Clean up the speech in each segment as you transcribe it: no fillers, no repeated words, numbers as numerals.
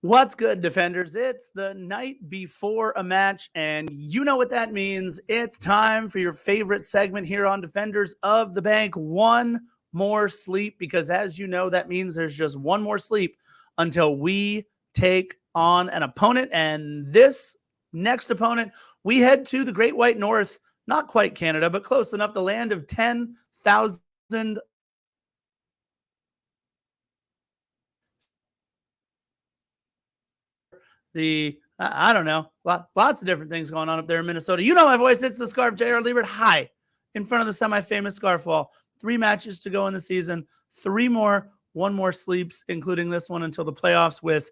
What's good, defenders? It's the night before a match, and you know what that means. It's time for your favorite segment here on Defenders of the Bank, One More Sleep, because as you know, that means there's just one more sleep until we take on an opponent. And this next opponent, we head to the Great White North, not quite Canada, but close enough, the land of 10,000 I don't know, lots of different things going on up there in Minnesota. You know my voice. It's the Scarf, J.R. Liebert. Hi, in front of the semi-famous Scarf Wall. 3 matches to go in the season. 3 more, 1 more sleeps, including this one until the playoffs with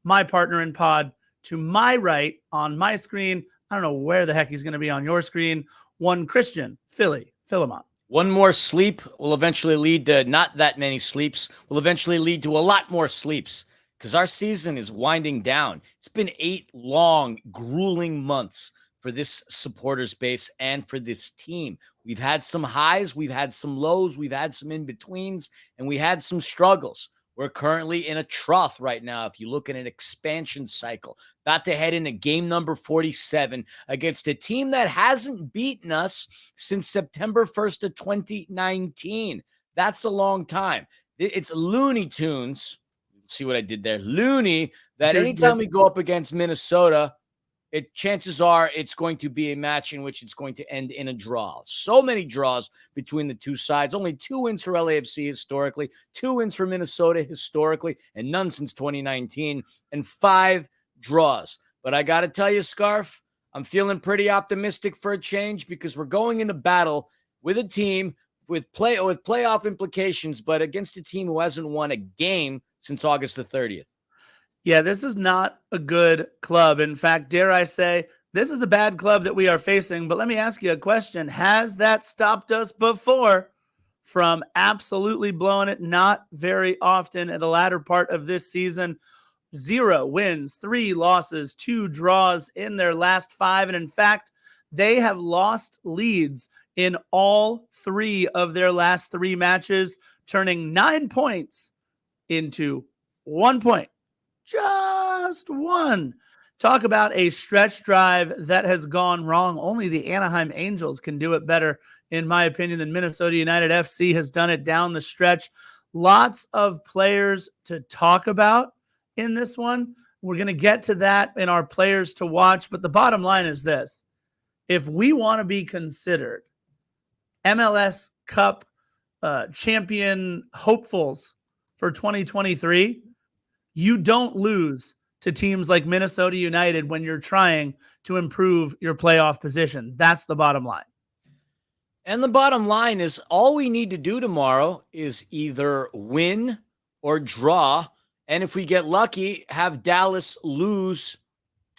my partner in pod to my right on my screen. I don't know where the heck he's going to be on your screen. One Christian Philemon. One more sleep will eventually lead to not that many sleeps, will eventually lead to a lot more sleeps because our season is winding down. It's been 8 long, grueling months for this supporters base and for this team. We've had some highs, we've had some lows, we've had some in-betweens, and we had some struggles. We're currently in a trough right now. If you look at an expansion cycle, about to head into game number 47 against a team that hasn't beaten us since September 1st of 2019. That's a long time. It's Looney Tunes. See what I did there? Looney, that anytime we go up against Minnesota, chances are it's going to be a match in which it's going to end in a draw. So many draws between the two sides. Only 2 wins for LAFC historically, 2 wins for Minnesota historically, and none since 2019, and 5 draws. But I got to tell you, Scarf, I'm feeling pretty optimistic for a change because we're going into battle with a team with playoff implications, but against a team who hasn't won a game since August the 30th. Yeah, this is not a good club. In fact, dare I say, this is a bad club that we are facing. But let me ask you a question. Has that stopped us before from absolutely blowing it? Not very often in the latter part of this season. 0 wins, 3 losses, 2 draws in their last 5. And in fact, they have lost leads in all 3 of their last 3 matches, turning 9 points into 1 point. Just 1. Talk about a stretch drive that has gone wrong. Only the Anaheim Angels can do it better, in my opinion, than Minnesota United FC has done it down the stretch. Lots of players to talk about in this one. We're going to get to that in our players to watch. But the bottom line is this. If we want to be considered MLS Cup champion hopefuls for 2023, you don't lose to teams like Minnesota United when you're trying to improve your playoff position. That's the bottom line. And the bottom line is all we need to do tomorrow is either win or draw. And if we get lucky, have Dallas lose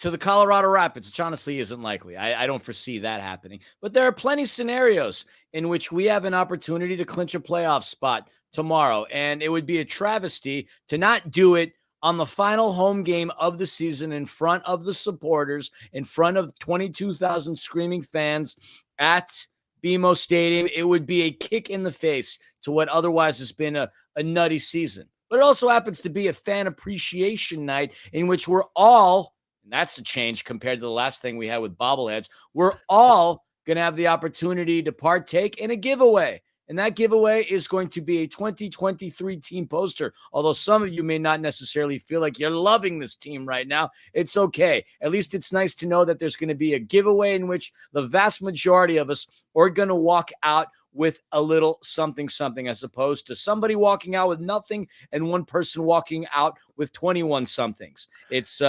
to the Colorado Rapids, which honestly isn't likely. I don't foresee that happening. But there are plenty of scenarios in which we have an opportunity to clinch a playoff spot tomorrow. And it would be a travesty to not do it on the final home game of the season in front of the supporters, in front of 22,000 screaming fans at BMO Stadium. It would be a kick in the face to what otherwise has been a nutty season. But it also happens to be a fan appreciation night in which we're all, and that's a change compared to the last thing we had with bobbleheads, we're all going to have the opportunity to partake in a giveaway. And that giveaway is going to be a 2023 team poster. Although some of you may not necessarily feel like you're loving this team right now, it's okay. At least it's nice to know that there's going to be a giveaway in which the vast majority of us are going to walk out with a little something, as opposed to somebody walking out with nothing and one person walking out with 21 somethings. It's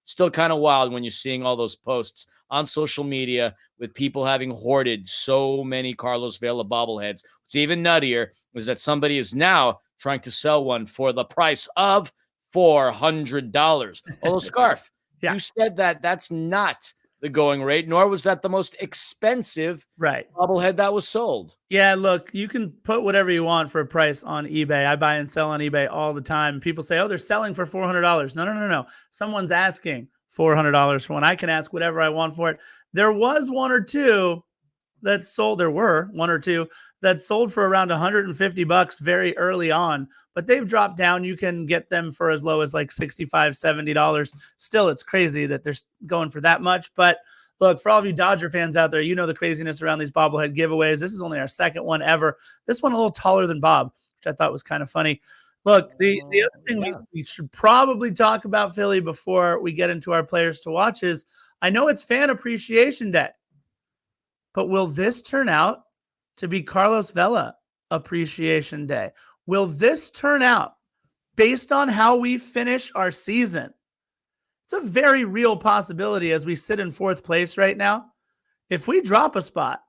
still kind of wild when you're seeing all those posts on social media with people having hoarded so many Carlos Vela bobbleheads. What's even nuttier is that somebody is now trying to sell one for the price of $400. Although, Scarf, You said that that's not the going rate, nor was that the most expensive bobblehead that was sold. Yeah, look, you can put whatever you want for a price on eBay. I buy and sell on eBay all the time. People say, oh, they're selling for $400. No. Someone's asking $400 for one. I can ask whatever I want for it. There was 1 or 2 that sold. There were one or two that sold for around $150 very early on, but they've dropped down. You can get them for as low as like $65, $70. Still, it's crazy that they're going for that much. But look, for all of you Dodger fans out there, you know the craziness around these bobblehead giveaways. This is only our second one ever. This one a little taller than Bob, which I thought was kind of funny. Look, the other thing we should probably talk about, Philly, before we get into our players to watch is, I know it's Fan Appreciation Day, but will this turn out to be Carlos Vela Appreciation Day? Will this turn out, based on how we finish our season? It's a very real possibility as we sit in fourth place right now. If we drop a spot,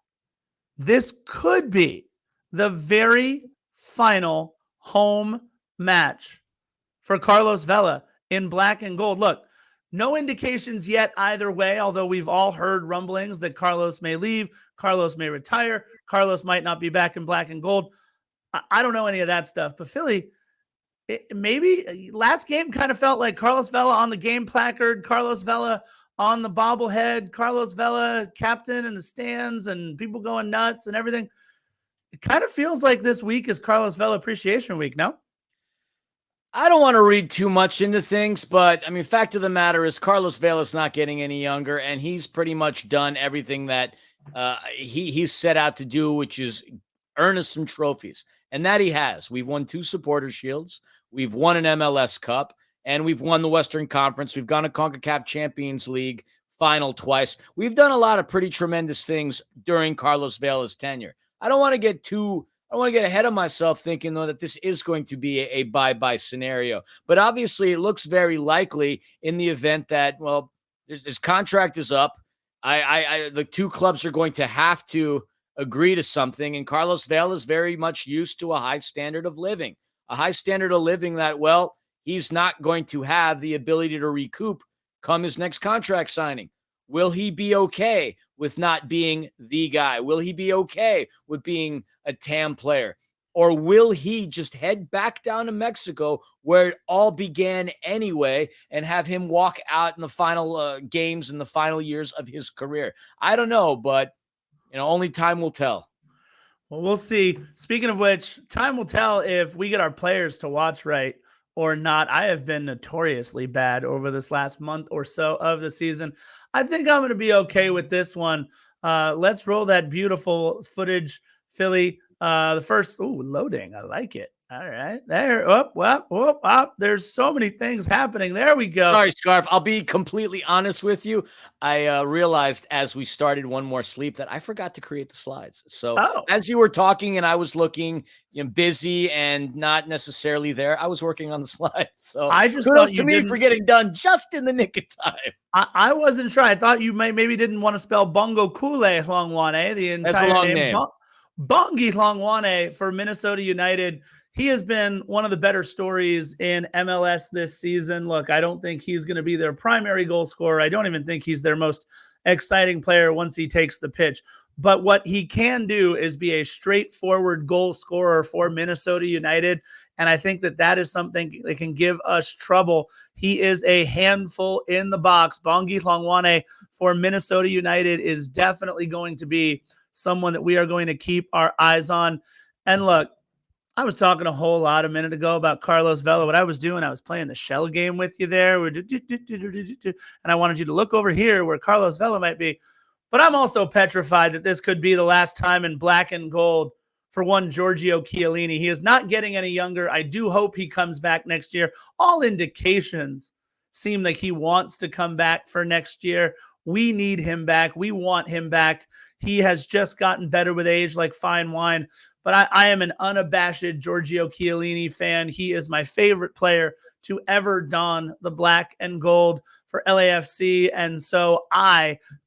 this could be the very final home match for Carlos Vela in black and gold. Look, no indications yet either way, although we've all heard rumblings that Carlos may leave, Carlos may retire, Carlos might not be back in black and gold. I don't know any of that stuff, but Philly, maybe last game kind of felt like Carlos Vela on the game placard, Carlos Vela on the bobblehead, Carlos Vela captain in the stands and people going nuts and everything. It kind of feels like this week is Carlos Vela Appreciation Week, no? I don't want to read too much into things, but I mean, fact of the matter is Carlos Vela's not getting any younger, and he's pretty much done everything that he's set out to do, which is earn us some trophies. And that he has. We've won 2 Supporter Shields. We've won an MLS Cup, and we've won the Western Conference. We've gone to CONCACAF Champions League final twice. We've done a lot of pretty tremendous things during Carlos Vela's tenure. I don't want to get ahead of myself thinking, though, that this is going to be a bye-bye scenario. But obviously, it looks very likely in the event that, well, his contract is up. The 2 clubs are going to have to agree to something, and Carlos Vela is very much used to a high standard of living. A high standard of living that, well, he's not going to have the ability to recoup come his next contract signing. Will he be okay with not being the guy? Will he be okay with being a TAM player? Or will he just head back down to Mexico where it all began anyway and have him walk out in the final games in the final years of his career? I don't know, but only time will tell. Well, we'll see. Speaking of which, time will tell if we get our players to watch right or not. I have been notoriously bad over this last month or so of the season. I think I'm going to be okay with this one. Let's roll that beautiful footage, Philly. The first, loading. I like it. All right. There. Up. There's so many things happening. There we go. Sorry, Scarf. I'll be completely honest with you. I realized as we started One More Sleep that I forgot to create the slides. So as you were talking and I was looking busy and not necessarily there, I was working on the slides. So I just kudos to me for getting done just in the nick of time. I wasn't sure. I thought you maybe didn't want to spell Bongo Kule Hlongwane, the entire name. Bongi Hlongwane for Minnesota United. He has been one of the better stories in MLS this season. Look, I don't think he's going to be their primary goal scorer. I don't even think he's their most exciting player once he takes the pitch. But what he can do is be a straightforward goal scorer for Minnesota United. And I think that is something that can give us trouble. He is a handful in the box. Bongi Hlongwane for Minnesota United is definitely going to be someone that we are going to keep our eyes on. And look, I was talking a whole lot a minute ago about Carlos Vela. What I was doing, I was playing the shell game with you there. And I wanted you to look over here where Carlos Vela might be. But I'm also petrified that this could be the last time in black and gold for one Giorgio Chiellini. He is not getting any younger. I do hope he comes back next year. All indications seem like he wants to come back for next year. We need him back. We want him back. He has just gotten better with age like fine wine. But I am an unabashed Giorgio Chiellini fan. He is my favorite player to ever don the black and gold for LAFC. And so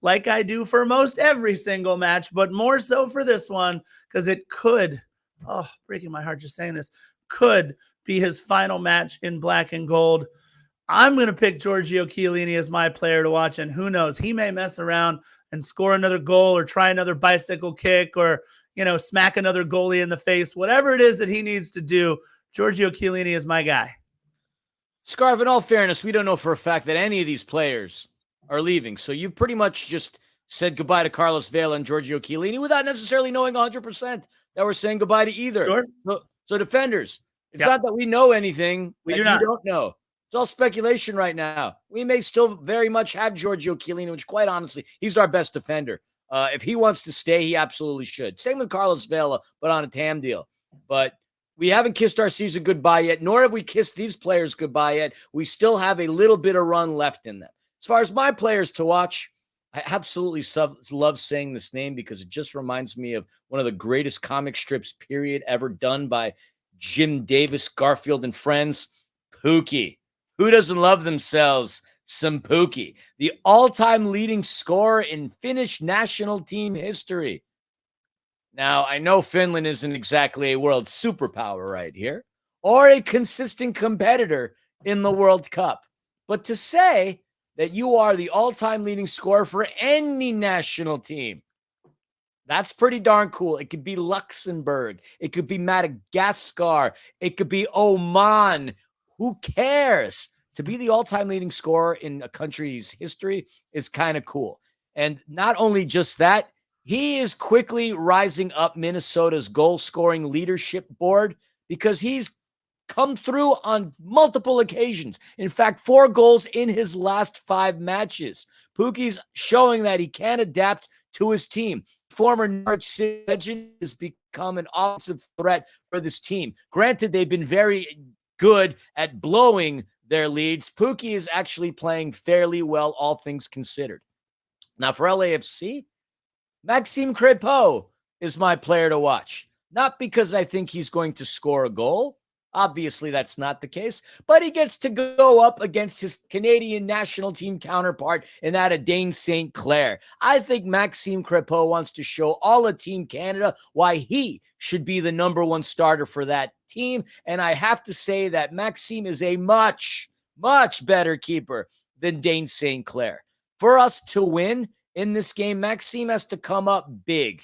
like I do for most every single match, but more so for this one, because it could, breaking my heart just saying this, could be his final match in black and gold. I'm going to pick Giorgio Chiellini as my player to watch, and who knows, he may mess around and score another goal or try another bicycle kick or, smack another goalie in the face. Whatever it is that he needs to do, Giorgio Chiellini is my guy. Scarf, in all fairness, we don't know for a fact that any of these players are leaving. So you've pretty much just said goodbye to Carlos Vela and Giorgio Chiellini without necessarily knowing 100% that we're saying goodbye to either. Sure. So defenders, it's not that we know anything We that do you not. don't know. It's all speculation right now. We may still very much have Giorgio Chiellini, which quite honestly, he's our best defender. If he wants to stay, he absolutely should. Same with Carlos Vela, but on a TAM deal. But we haven't kissed our season goodbye yet, nor have we kissed these players goodbye yet. We still have a little bit of run left in them. As far as my players to watch, I absolutely love saying this name because it just reminds me of one of the greatest comic strips, period, ever done by Jim Davis, Garfield, and Friends. Pookie. Who doesn't love themselves some Pookie? The all-time leading scorer in Finnish national team history. Now, I know Finland isn't exactly a world superpower right here or a consistent competitor in the World Cup. But to say that you are the all-time leading scorer for any national team, that's pretty darn cool. It could be Luxembourg. It could be Madagascar. It could be Oman. Who cares? To be the all-time leading scorer in a country's history is kind of cool. And not only just that, he is quickly rising up Minnesota's goal-scoring leadership board because he's come through on multiple occasions. In fact, 4 goals in his last 5 matches. Pookie's showing that he can adapt to his team. Former Norwich City legend has become an offensive threat for this team. Granted, they've been very good at blowing their leads. Pookie is actually playing fairly well, all things considered. Now, for LAFC, Maxime Crépeau is my player to watch. Not because I think he's going to score a goal. Obviously, that's not the case. But he gets to go up against his Canadian national team counterpart in that of Dane St. Clair. I think Maxime Crépeau wants to show all of Team Canada why he should be the number 1 starter for that team. And I have to say that Maxime is a much, much better keeper than Dane St. Clair. For us to win in this game, Maxime has to come up big.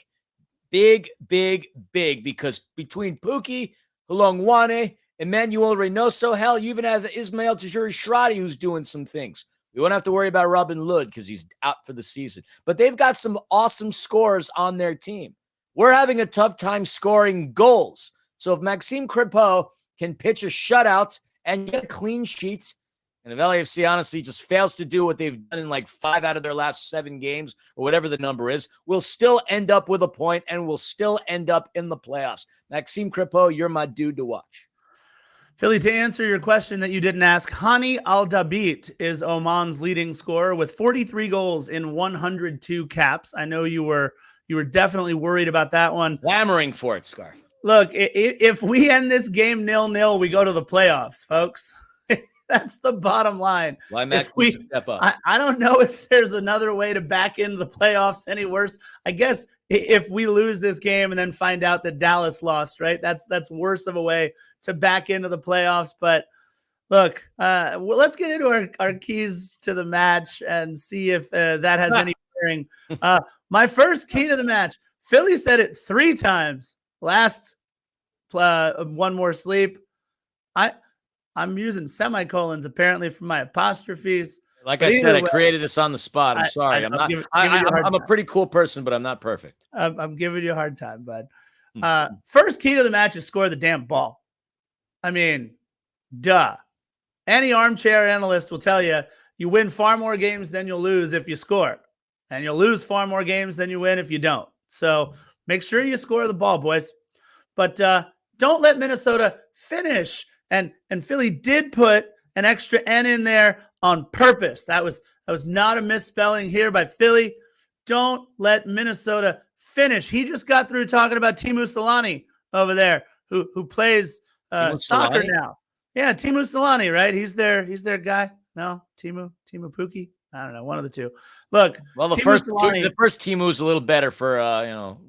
Big, big, big. Because between Pookie, Halongwane, Emmanuel Reynoso, hell, you even have Ismail Tajuri-Shradi who's doing some things. We won't have to worry about Robin Lod because he's out for the season. But they've got some awesome scorers on their team. We're having a tough time scoring goals. So if Maxime Crépeau can pitch a shutout and get a clean sheet, and if LAFC honestly just fails to do what they've done in like 5 out of their last 7 games or whatever the number is, we'll still end up with a point and we'll still end up in the playoffs. Maxime Crépeau, you're my dude to watch. Philly, to answer your question that you didn't ask, Hani Al-Dabit is Oman's leading scorer with 43 goals in 102 caps. I know you were definitely worried about that one. Clamoring for it, Scarf. Look, if we end this game 0-0, we go to the playoffs, folks. That's the bottom line. Why Max needs to step up? I don't know if there's another way to back into the playoffs any worse. I guess if we lose this game and then find out that Dallas lost, right? That's worse of a way to back into the playoffs. But look, well, let's get into our keys to the match and see if that has any bearing. My first key to the match, Philly said it 3 times. Last one more sleep. I'm using semicolons apparently for my apostrophes. Like I said, I created this on the spot. I'm sorry. I'm a pretty cool person, but I'm not perfect. I'm giving you a hard time, bud. First key to the match is score the damn ball. I mean, duh. Any armchair analyst will tell you you win far more games than you'll lose if you score. And you'll lose far more games than you win if you don't. So make sure you score the ball, boys. But don't let Minnesota finish. And Philly did put an extra N in there on purpose. That was not a misspelling here by Philly. Don't let Minnesota finish. He just got through talking about Teemu Selanne over there, who plays soccer now. Yeah, Teemu Selanne, right? He's their guy. No, Teemu Pookie. I don't know, one of the two. Look, well, the first Teemu's a little better for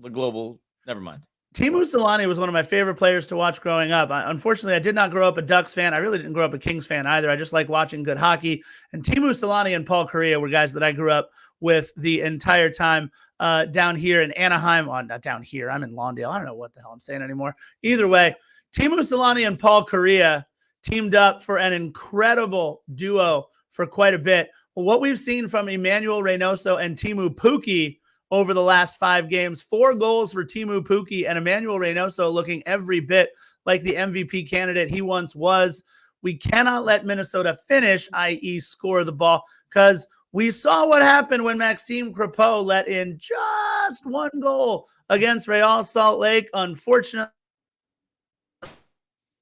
the global. Never mind. Teemu Selanne was one of my favorite players to watch growing up. Unfortunately, I did not grow up a Ducks fan. I really didn't grow up a Kings fan either. I just like watching good hockey. And Teemu Selanne and Paul Kariya were guys that I grew up with the entire time down here in Anaheim. Well, not down here. I'm in Lawndale. I don't know what the hell I'm saying anymore. Either way, Teemu Selanne and Paul Kariya teamed up for an incredible duo for quite a bit. what we've seen from Emmanuel Reynoso and Timu Pukki over the last 5 games, 4 goals for Timu Pukki and Emmanuel Reynoso looking every bit like the MVP candidate he once was. We cannot let Minnesota finish, i.e. score the ball, because we saw what happened when Maxime Crepeau let in just 1 goal against Real Salt Lake. Unfortunately,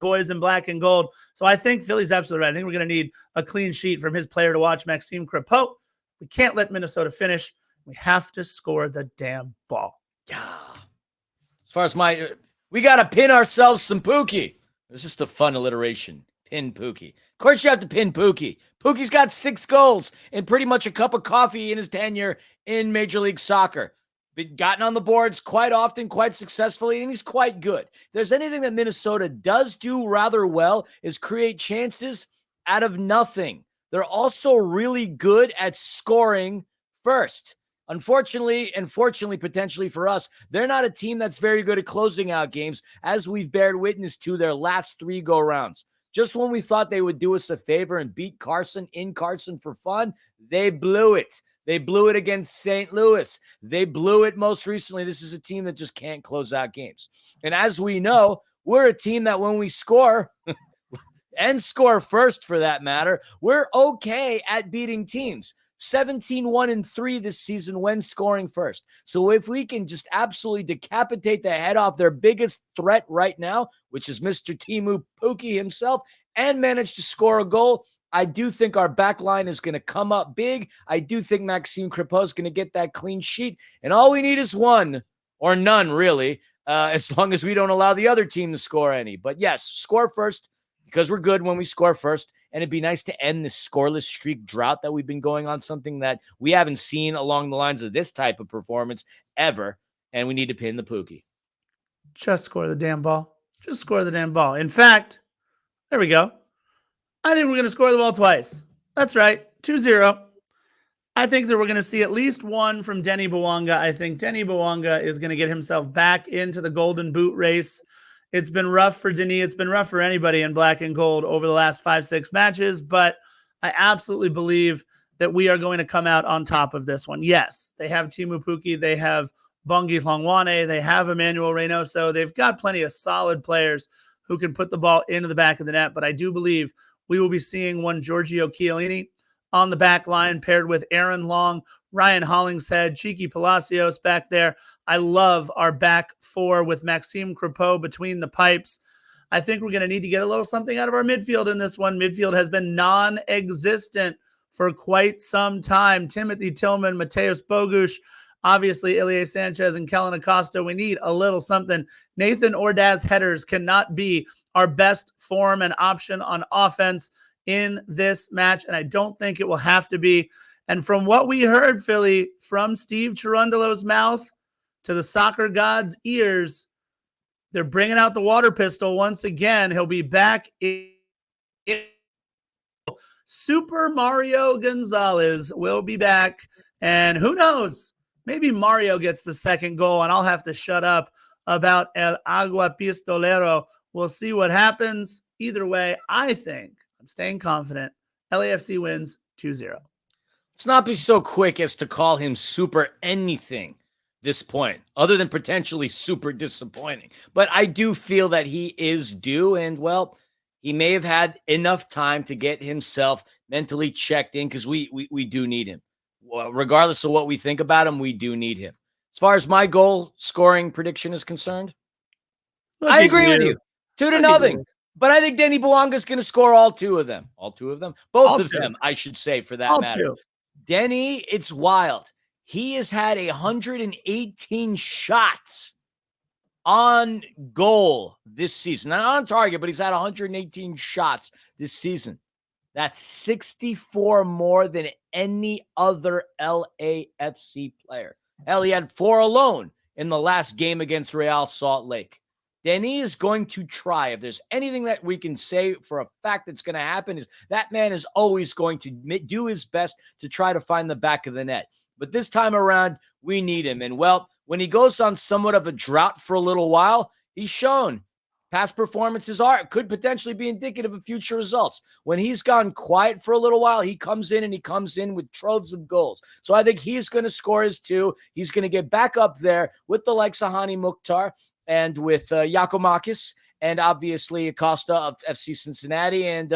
boys in black and gold. So I think Philly's absolutely right. I think we're going to need a clean sheet from his player to watch, Maxime Crepeau. We can't let Minnesota finish. We have to score the damn ball. Yeah. As far as we got to pin ourselves some Pookie. It's just a fun alliteration. Pin Pookie. Of course you have to pin Pookie. Pookie's got 6 goals and pretty much a cup of coffee in his tenure in Major League Soccer. Been gotten on the boards quite often, quite successfully, and he's quite good. If there's anything that Minnesota does do rather well is create chances out of nothing. They're also really good at scoring first. Unfortunately, and fortunately, potentially for us, they're not a team that's very good at closing out games, as we've bared witness to their last 3 go-rounds. Just when we thought they would do us a favor and beat Carson in Carson for fun, they blew it. They blew it against St. Louis. They blew it most recently. This is a team that just can't close out games. And as we know, we're a team that when we score, and score first for that matter, we're okay at beating teams. 17-1-3 this season when scoring first. So if we can just absolutely decapitate the head off their biggest threat right now, which is Mr. Timu Pukki himself, and manage to score a goal, I do think our back line is going to come up big. I do think Maxime Crepeau is going to get that clean sheet. And all we need is 1 or none, really, as long as we don't allow the other team to score any. But yes, score first because we're good when we score first. And it'd be nice to end this scoreless streak drought that we've been going on, something that we haven't seen along the lines of this type of performance ever. And we need to pin the Pookie. Just score the damn ball. Just score the damn ball. In fact, there we go. I think we're going to score the ball twice. That's right. 2-0. I think that we're going to see at least 1 from Denny Bouanga. I think Denny Bouanga is going to get himself back into the Golden Boot race. It's been rough for Denis. It's been rough for anybody in black and gold over the last 5-6 matches, but I absolutely believe that we are going to come out on top of this one. Yes, they have Timu Pukki. They have Bongi Hlongwane. They have Emmanuel Reynoso. They've got plenty of solid players who can put the ball into the back of the net, but I do believe we will be seeing one Giorgio Chiellini on the back line paired with Aaron Long, Ryan Hollingshead, Cheeky Palacios back there. I love our back 4 with Maxime Crepeau between the pipes. I think we're going to need to get a little something out of our midfield in this one. Midfield has been non-existent for quite some time. Timothy Tillman, Mateus Bogusz, obviously Ilie Sanchez and Kellen Acosta. We need a little something. Nathan Ordaz headers cannot be our best form and option on offense in this match, and I don't think it will have to be. And from what we heard, Philly, from Steve Cherundolo's mouth to the soccer god's ears, they're bringing out the water pistol once again. He'll be back in Super Mario Gonzalez will be back, and who knows, maybe Mario gets the second goal, and I'll have to shut up about El Agua Pistolero. We'll see what happens. Either way, I think, I'm staying confident, LAFC wins 2-0. Let's not be so quick as to call him super anything this point, other than potentially super disappointing. But I do feel that he is due, and, well, he may have had enough time to get himself mentally checked in because we do need him. Well, regardless of what we think about him, we do need him. As far as my goal scoring prediction is concerned, I agree with you. 2-0. But I think Denny Bouanga is going to score all 2 of them. All 2 of them? Both of them, I should say, for that matter. Denny, it's wild. He has had 118 shots on goal this season. Not on target, but he's had 118 shots this season. That's 64 more than any other LAFC player. Hell, he had 4 alone in the last game against Real Salt Lake. Denny is going to try. If there's anything that we can say for a fact that's going to happen, is that man is always going to do his best to try to find the back of the net. But this time around, we need him. And, well, when he goes on somewhat of a drought for a little while, he's shown past performances could potentially be indicative of future results. When he's gone quiet for a little while, he comes in with troves of goals. So I think he's going to score his 2. He's going to get back up there with the likes of Hani Mukhtar and with Yakomakis and obviously Acosta of FC Cincinnati. And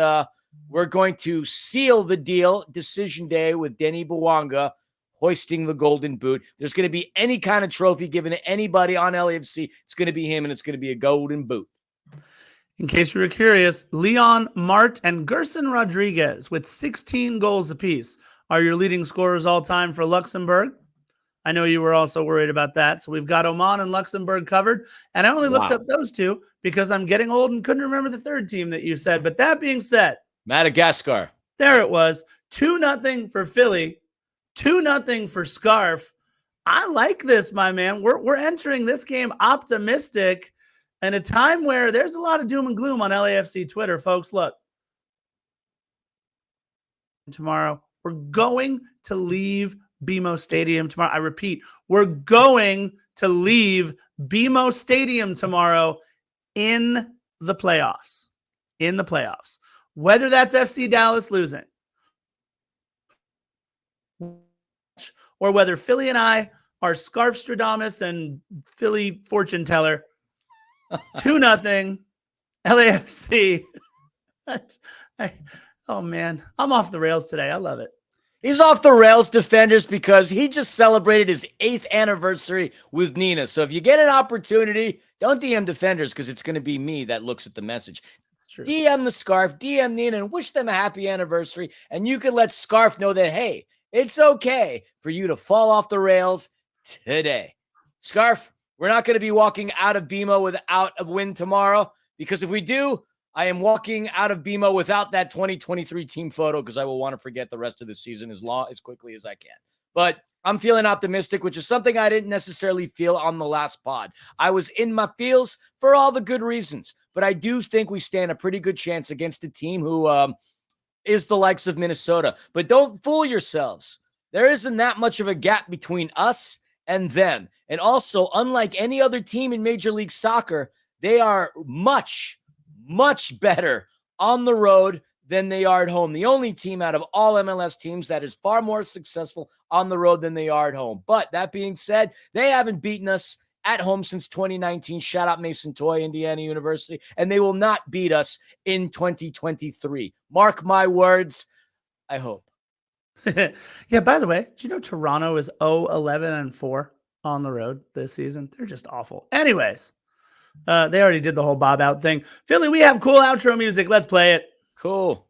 we're going to seal the deal decision day with Denny Bouanga hoisting the golden boot. There's going to be any kind of trophy given to anybody on LAFC. It's going to be him, and it's going to be a golden boot. In case you were curious, Leon, Mart, and Gerson Rodriguez with 16 goals apiece are your leading scorers all time for Luxembourg. I know you were also worried about that. So we've got Oman and Luxembourg covered. And I only looked up those 2 because I'm getting old and couldn't remember the third team that you said. But that being said, Madagascar. There it was. 2-0 for Philly. 2-0 for Scarf. I like this, my man. We're entering this game optimistic in a time where there's a lot of doom and gloom on LAFC Twitter, folks. Look, tomorrow we're going to leave BMO Stadium tomorrow. I repeat, we're going to leave BMO Stadium tomorrow in the playoffs. In the playoffs. Whether that's FC Dallas losing or whether Philly and I are Scarfstradamus and Philly fortune teller. 2-0 LAFC. Oh, man. I'm off the rails today. I love it. He's off the rails, defenders, because he just celebrated his 8th anniversary with Nina. So if you get an opportunity, don't DM defenders because it's going to be me that looks at the message. DM the Scarf, DM Nina, and wish them a happy anniversary. And you can let Scarf know that, hey, it's okay for you to fall off the rails today. Scarf, we're not going to be walking out of BMO without a win tomorrow, because if we do, I am walking out of BMO without that 2023 team photo because I will want to forget the rest of the season as quickly as I can. But I'm feeling optimistic, which is something I didn't necessarily feel on the last pod. I was in my feels for all the good reasons, but I do think we stand a pretty good chance against a team who is the likes of Minnesota. But don't fool yourselves. There isn't that much of a gap between us and them. And also, unlike any other team in Major League Soccer, they are much, much better on the road than they are at home. The only team out of all MLS teams that is far more successful on the road than they are at home. But that being said, they haven't beaten us at home since 2019. Shout out Mason Toy, Indiana University. And they will not beat us in 2023. Mark my words. I hope. Yeah, by the way, did you know Toronto is 0-11-4 on the road this season? They're just awful. Anyways, they already did the whole Bob out thing. Philly, we have cool outro music. Let's play it. Cool.